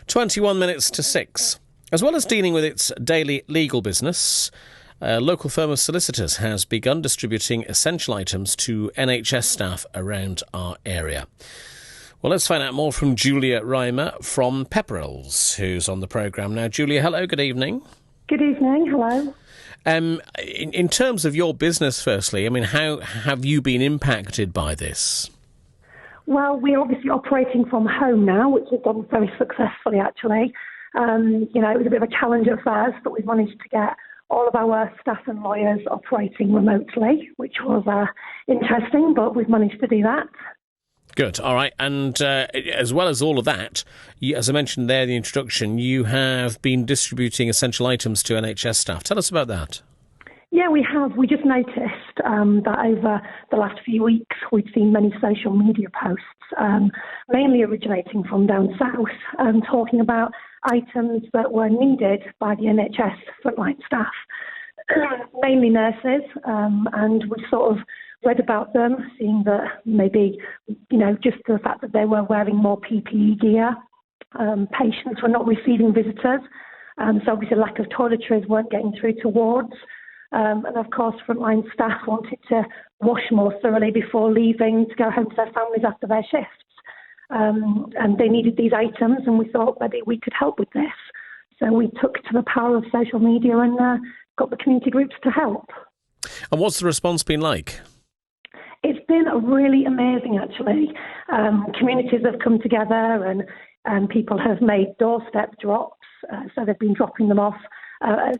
21 minutes to 6. As well as dealing with its daily legal business, a local firm of solicitors has begun distributing essential items to NHS staff around our area. Well, let's find out more from Julia Reimer from Pepperells, who's on the programme now. Julia, hello, good evening. Good evening, hello. In terms of your business, firstly, I mean, how have you been impacted by this? Well, we're obviously operating from home now, which has gone very successfully, actually. It was a bit of a challenge at first, but we've managed to get all of our staff and lawyers operating remotely, which was interesting, but we've managed to do that. Good, all right. And as well as all of that, as I mentioned there in the introduction, you have been distributing essential items to NHS staff. Tell us about that. Yeah, we have. We just noticed that over the last few weeks we've seen many social media posts, mainly originating from down south, talking about items that were needed by the NHS frontline staff, mainly nurses, and we sort of read about them, seeing that maybe, just the fact that they were wearing more PPE gear, patients were not receiving visitors, so obviously lack of toiletries weren't getting through to wards. And of course, frontline staff wanted to wash more thoroughly before leaving to go home to their families after their shifts. And they needed these items, and we thought maybe we could help with this. So we took to the power of social media and got the community groups to help. And what's the response been like? It's been really amazing, actually. Communities have come together and people have made doorstep drops. So they've been dropping them off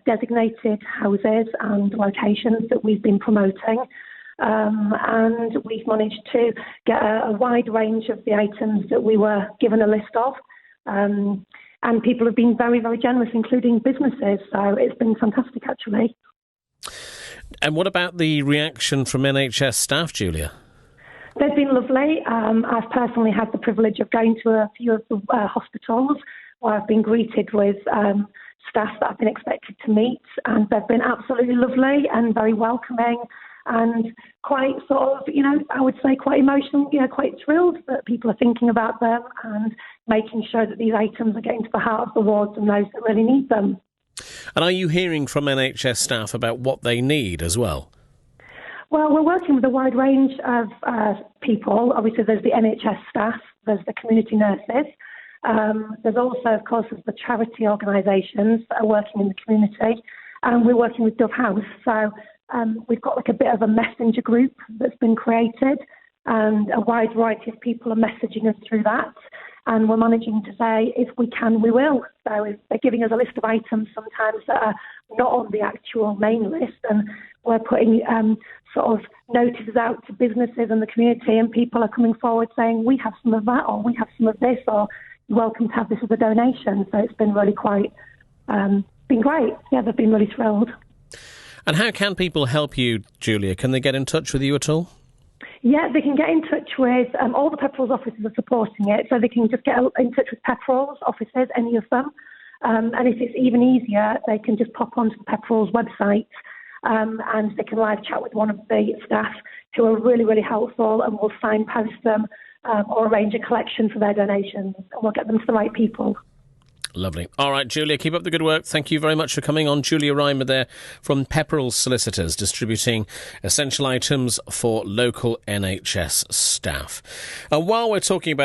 designated houses and locations that we've been promoting. And we've managed to get a wide range of the items that we were given a list of. And people have been very, very generous, including businesses. So it's been fantastic, actually. And what about the reaction from NHS staff, Julia? They've been lovely. I've personally had the privilege of going to a few of the hospitals where I've been greeted with staff that I've been expected to meet, and they've been absolutely lovely and very welcoming and quite sort of, I would say quite emotional, quite thrilled that people are thinking about them and making sure that these items are getting to the heart of the wards and those that really need them. And are you hearing from NHS staff about what they need as well? Well, we're working with a wide range of people. Obviously, there's the NHS staff, there's the community nurses. There's also, of course, the charity organisations that are working in the community. And we're working with Dove House. So we've got like a bit of a messenger group that's been created, and a wide variety of people are messaging us through that. And we're managing to say, if we can, we will. So if they're giving us a list of items sometimes that are not on the actual main list, and we're putting sort of notices out to businesses and the community, and people are coming forward saying, we have some of that, or we have some of this, or you're welcome to have this as a donation. So it's been really been great. Yeah, they've been really thrilled. And how can people help you, Julia? Can they get in touch with you at all? Yeah, they can get in touch with all the Pepperells offices are supporting it, so they can just get in touch with Pepperells offices, any of them. And if it's even easier, they can just pop onto the Pepperells website and they can live chat with one of the staff who are really, really helpful, and will signpost them or arrange a collection for their donations, and we'll get them to the right people. Lovely. All right, Julia, keep up the good work. Thank you very much for coming on. Julia Reimer there from Pepperells Solicitors, distributing essential items for local NHS staff. And while we're talking about